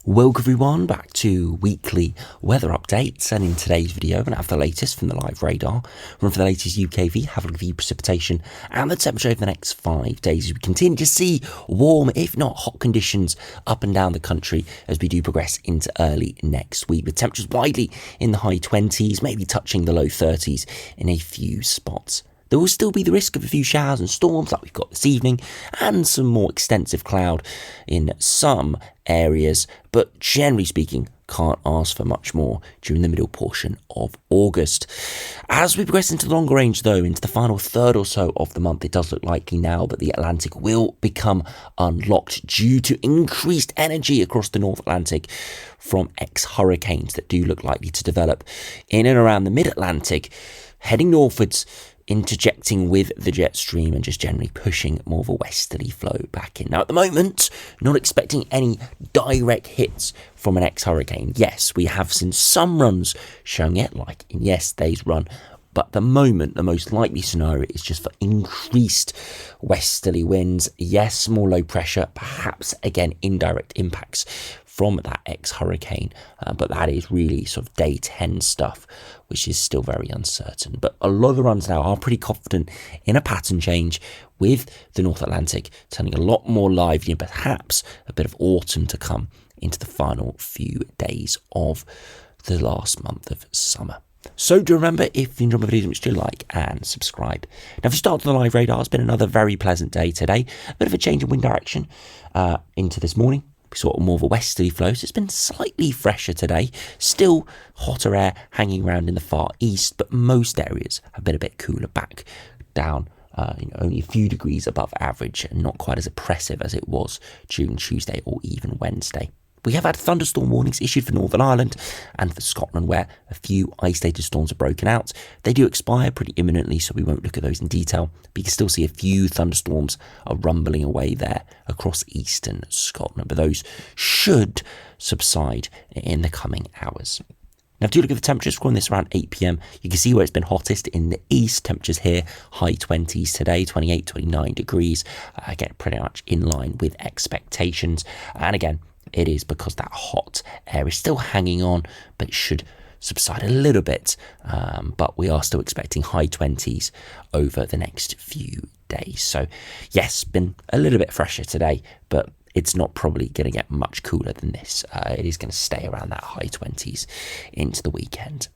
Welcome everyone back to weekly weather updates, and in today's video we're going to have the latest from the live radar, run for the latest UKV, have a look at the precipitation and the temperature over the next 5 days as we continue to see warm if not hot conditions up and down the country as we do progress into early next week, with temperatures widely in the high 20s, maybe touching the low 30s in a few spots. There will still be the risk of a few showers and storms like we've got this evening, and some more extensive cloud in some areas, but generally speaking, can't ask for much more during the middle portion of August. As we progress into the longer range though, into the final third or so of the month, it does look likely now that the Atlantic will become unlocked due to increased energy across the North Atlantic from ex-hurricanes that do look likely to develop in and around the mid-Atlantic, heading northwards, interjecting with the jet stream and just generally pushing more of a westerly flow back in. Now at the moment, not expecting any direct hits from an ex-hurricane. Yes, we have seen some runs showing it, like in yesterday's run, but at the moment, the most likely scenario is just for increased westerly winds. Yes, more low pressure, perhaps again indirect impacts from that ex-hurricane, but that is really sort of day 10 stuff, which is still very uncertain. But a lot of the runs now are pretty confident in a pattern change, with the North Atlantic turning a lot more lively and perhaps a bit of autumn to come into the final few days of the last month of summer. So do remember, if you enjoy my videos, do like and subscribe. Now, for start to the live radar, it's been another very pleasant day today. A bit of a change in wind direction into this morning. Sort of more of a westerly flow, so it's been slightly fresher today. Still hotter air hanging around in the far east, but most areas have been a bit cooler, back down only a few degrees above average, and not quite as oppressive as it was during Tuesday or even Wednesday. We have had thunderstorm warnings issued for Northern Ireland and for Scotland, where a few isolated storms are broken out. They do expire pretty imminently, so we won't look at those in detail, but you can still see a few thunderstorms are rumbling away there across eastern Scotland, but those should subside in the coming hours. Now, if you look at the temperatures, we're on this around 8 p.m. You can see where it's been hottest in the east. Temperatures here, high 20s today, 28, 29 degrees. Again, pretty much in line with expectations. And again, it is because that hot air is still hanging on, but it should subside a little bit. But we are still expecting high 20s over the next few days. So yes, been a little bit fresher today, but it's not probably going to get much cooler than this. It is going to stay around that high 20s into the weekend.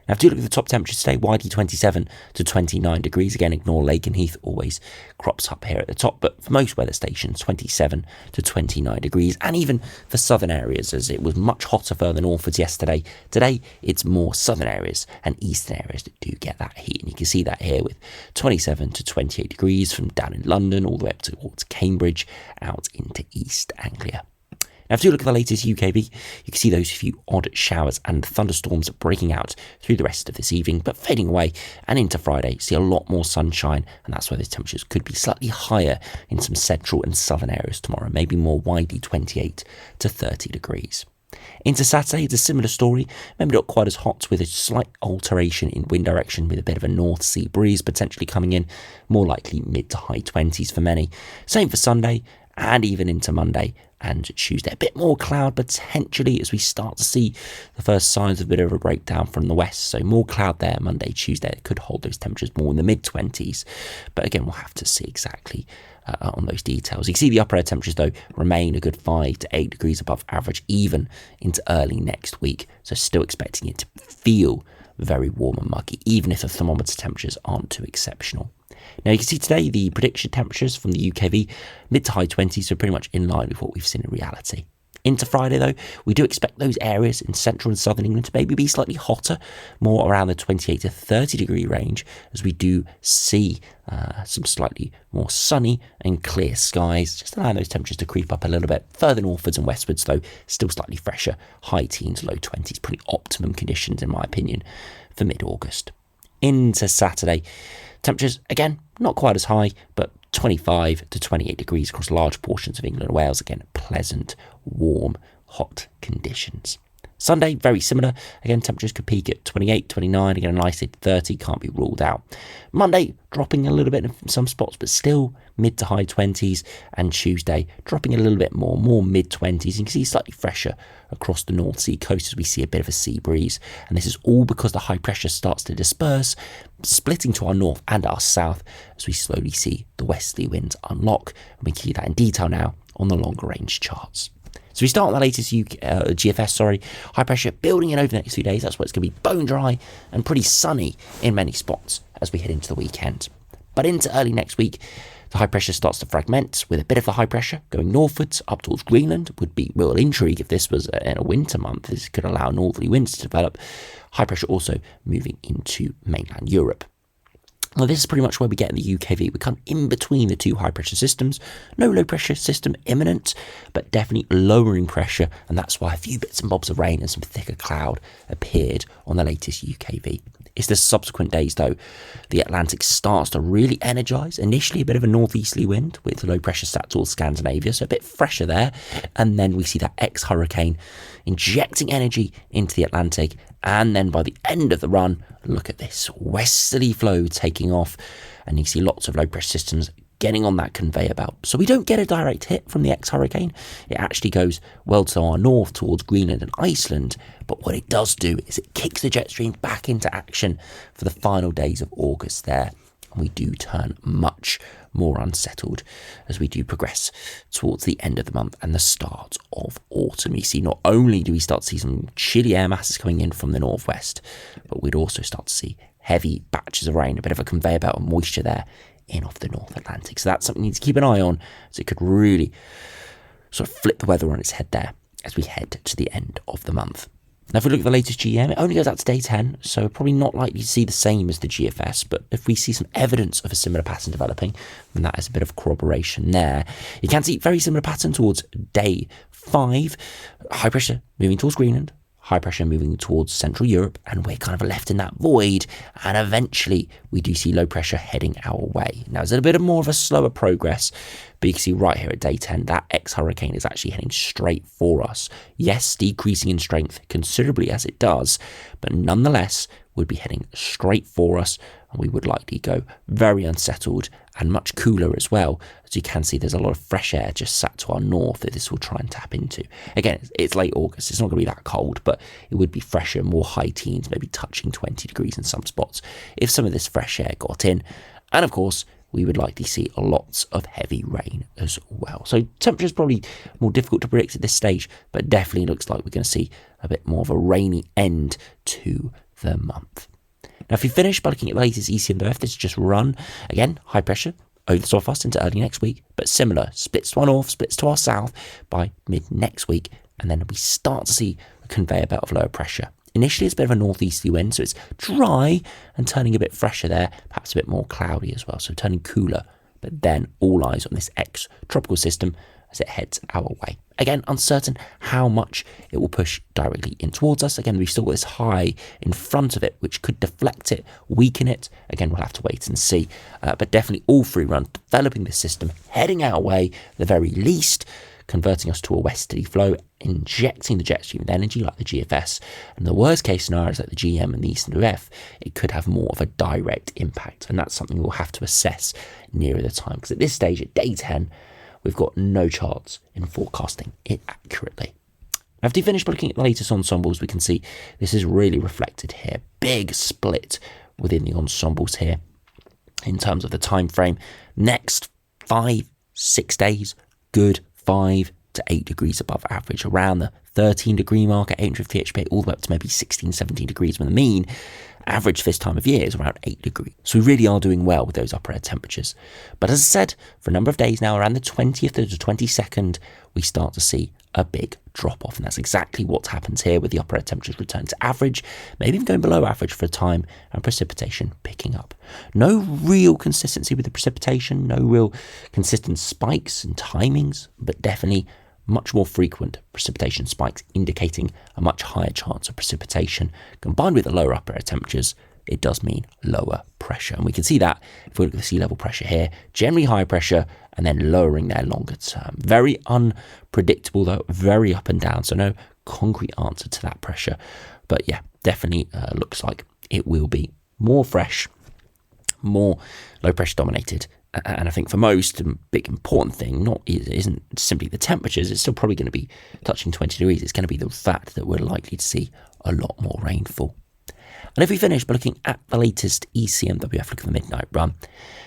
Now, if you look at the top temperatures today, widely 27 to 29 degrees. Again, ignore Lake and Heath, always crops up here at the top. But for most weather stations, 27 to 29 degrees. And even for southern areas, as it was much hotter further northwards yesterday. Today, it's more southern areas and eastern areas that do get that heat. And you can see that here with 27 to 28 degrees from down in London all the way up towards Cambridge, out into East Anglia. Now, if you look at the latest UKV, you can see those few odd showers and thunderstorms breaking out through the rest of this evening, but fading away, and into Friday, see a lot more sunshine, and that's where the temperatures could be slightly higher in some central and southern areas tomorrow, maybe more widely 28 to 30 degrees. Into Saturday, it's a similar story, maybe not quite as hot, with a slight alteration in wind direction, with a bit of a North Sea breeze potentially coming in, more likely mid to high 20s for many. Same for Sunday, and even into Monday and Tuesday. A bit more cloud potentially as we start to see the first signs of a bit of a breakdown from the west. So more cloud there Monday, Tuesday. It could hold those temperatures more in the mid-20s. But again, we'll have to see exactly on those details. You can see the upper air temperatures, though, remain a good 5 to 8 degrees above average, even into early next week. So still expecting it to feel very warm and muggy, even if the thermometer temperatures aren't too exceptional. Now, you can see today the prediction temperatures from the UKV, mid to high 20s, so pretty much in line with what we've seen in reality. Into Friday, though, we do expect those areas in central and southern England to maybe be slightly hotter, more around the 28 to 30 degree range, as we do see some slightly more sunny and clear skies, just allowing those temperatures to creep up a little bit. Further northwards and westwards, though, still slightly fresher, high teens, low 20s, pretty optimum conditions, in my opinion, for mid-August. Into Saturday, temperatures, again, not quite as high, but 25 to 28 degrees across large portions of England and Wales. Again, pleasant, warm, hot conditions. Sunday, very similar. Again, temperatures could peak at 28, 29. Again, an isolated 30 can't be ruled out. Monday, dropping a little bit in some spots, but still mid to high 20s. And Tuesday, dropping a little bit more mid 20s. You can see slightly fresher across the North Sea coast as we see a bit of a sea breeze. And this is all because the high pressure starts to disperse, splitting to our north and our south as we slowly see the westerly winds unlock. And we can see that in detail now on the longer range charts. So we start on the latest GFS, high pressure building in over the next few days. That's why it's going to be bone dry and pretty sunny in many spots as we head into the weekend. But into early next week, the high pressure starts to fragment with a bit of the high pressure going northwards up towards Greenland. Would be real intrigue if this was in a winter month. This could allow northerly winds to develop. High pressure also moving into mainland Europe. Well, this is pretty much where we get in the UKV. We're kind of in between the two high pressure systems. No low pressure system imminent, but definitely lowering pressure. And that's why a few bits and bobs of rain and some thicker cloud appeared on the latest UKV. It's the subsequent days, though, the Atlantic starts to really energise. Initially, a bit of a northeasterly wind with low pressure sat towards Scandinavia, so a bit fresher there. And then we see that ex-hurricane injecting energy into the Atlantic. And then by the end of the run, look at this westerly flow taking off. And you see lots of low pressure systems getting on that conveyor belt. So we don't get a direct hit from the ex-hurricane. It actually goes well to our north towards Greenland and Iceland. But what it does do is it kicks the jet stream back into action for the final days of August there. And we do turn much more unsettled as we do progress towards the end of the month and the start of autumn. You see, not only do we start to see some chilly air masses coming in from the northwest, but we'd also start to see heavy batches of rain, a bit of a conveyor belt of moisture there in off the North Atlantic. So that's something you need to keep an eye on, as it could really sort of flip the weather on its head there as we head to the end of the month. Now, if we look at the latest GM, it only goes out to day 10, so probably not likely to see the same as the GFS, but if we see some evidence of a similar pattern developing, then that is a bit of corroboration there. You can see very similar pattern towards day 5, high pressure moving towards Greenland, high pressure moving towards Central Europe, and we're kind of left in that void, and eventually we do see low pressure heading our way. Now, it's a bit more of a slower progress, but you can see right here at day 10, that ex-hurricane is actually heading straight for us. Yes, decreasing in strength considerably as it does, but nonetheless would be heading straight for us, and we would likely go very unsettled and much cooler as well. As you can see, there's a lot of fresh air just sat to our north that this will try and tap into. Again, it's late August, it's not going to be that cold, but it would be fresher, more high teens, maybe touching 20 degrees in some spots if some of this fresh air got in. And of course, we would likely see lots of heavy rain as well. So temperature is probably more difficult to predict at this stage, but definitely looks like we're going to see a bit more of a rainy end to the month. Now, if we finish by looking at the latest ECMWF, this is just run. Again, high pressure over the south into early next week, but similar, splits to our north, splits to our south by mid next week, and then we start to see a conveyor belt of lower pressure. Initially, it's a bit of a northeasterly wind, so it's dry and turning a bit fresher there, perhaps a bit more cloudy as well, so turning cooler, but then all eyes on this ex-tropical system as it heads our way. Again, uncertain how much it will push directly in towards us. Again, we've still got this high in front of it, which could deflect it, weaken it. Again, we'll have to wait and see. But definitely all free run, developing the system, heading our way, at the very least, converting us to a westerly flow, injecting the jet stream with energy like the GFS. And the worst case scenario is like the GM and the ECMWF, it could have more of a direct impact. And that's something we'll have to assess nearer the time. Because at this stage, at day 10, we've got no chance in forecasting it accurately. After we finish by looking at the latest ensembles, we can see this is really reflected here. Big split within the ensembles here in terms of the time frame. Next 5-6 days, good 5 to 8 degrees above average, around the 13 degree mark at 850 HP, all the way up to maybe 16-17 degrees, when the mean average for this time of year is around 8 degrees. So we really are doing well with those upper air temperatures. But as I said, for a number of days now, around the 20th to the 22nd, we start to see a big drop off. And that's exactly what happens here, with the upper air temperatures returning to average, maybe even going below average for a time, and precipitation picking up. No real consistency with the precipitation, no real consistent spikes and timings, but definitely much more frequent precipitation spikes, indicating a much higher chance of precipitation, combined with the lower upper air temperatures, it does mean lower pressure. And we can see that if we look at the sea level pressure here, generally high pressure and then lowering there longer term. Very unpredictable though, very up and down. So no concrete answer to that pressure. But yeah, definitely looks like it will be more fresh, more low pressure dominated. And I think for most, the big important thing isn't simply the temperatures. It's still probably going to be touching 20 degrees. It's going to be the fact that we're likely to see a lot more rainfall. And if we finish by looking at the latest ECMWF, look at the midnight run,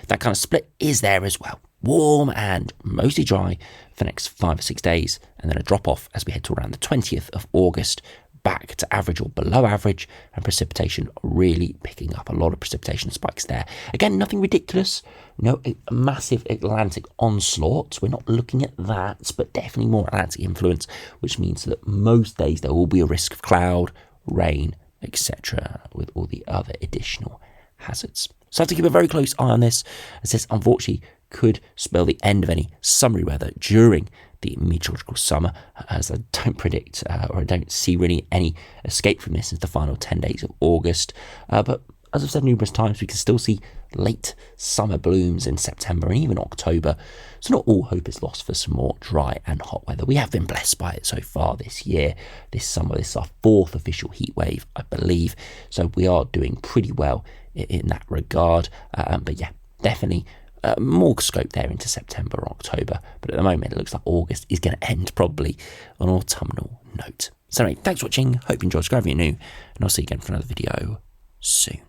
that kind of split is there as well. Warm and mostly dry for the next 5 or 6 days, and then a drop off as we head to around the 20th of August, back to average or below average, and precipitation really picking up. A lot of precipitation spikes there. Again, nothing ridiculous, no massive Atlantic onslaught. We're not looking at that, but definitely more Atlantic influence, which means that most days there will be a risk of cloud, rain, etc., with all the other additional hazards. So I have to keep a very close eye on this, as this unfortunately could spell the end of any summery weather during the meteorological summer, as I don't predict or I don't see really any escape from this in the final 10 days of August. But as I've said numerous times, we can still see late summer blooms in September and even October. So not all hope is lost for some more dry and hot weather. We have been blessed by it so far this year, this summer. This is our 4th official heat wave, I believe. So we are doing pretty well in that regard. But yeah, definitely more scope there into September or October, but at the moment it looks like August is going to end probably on an autumnal note. So anyway, thanks for watching, hope you enjoyed, subscribe if you're new, and I'll see you again for another video soon.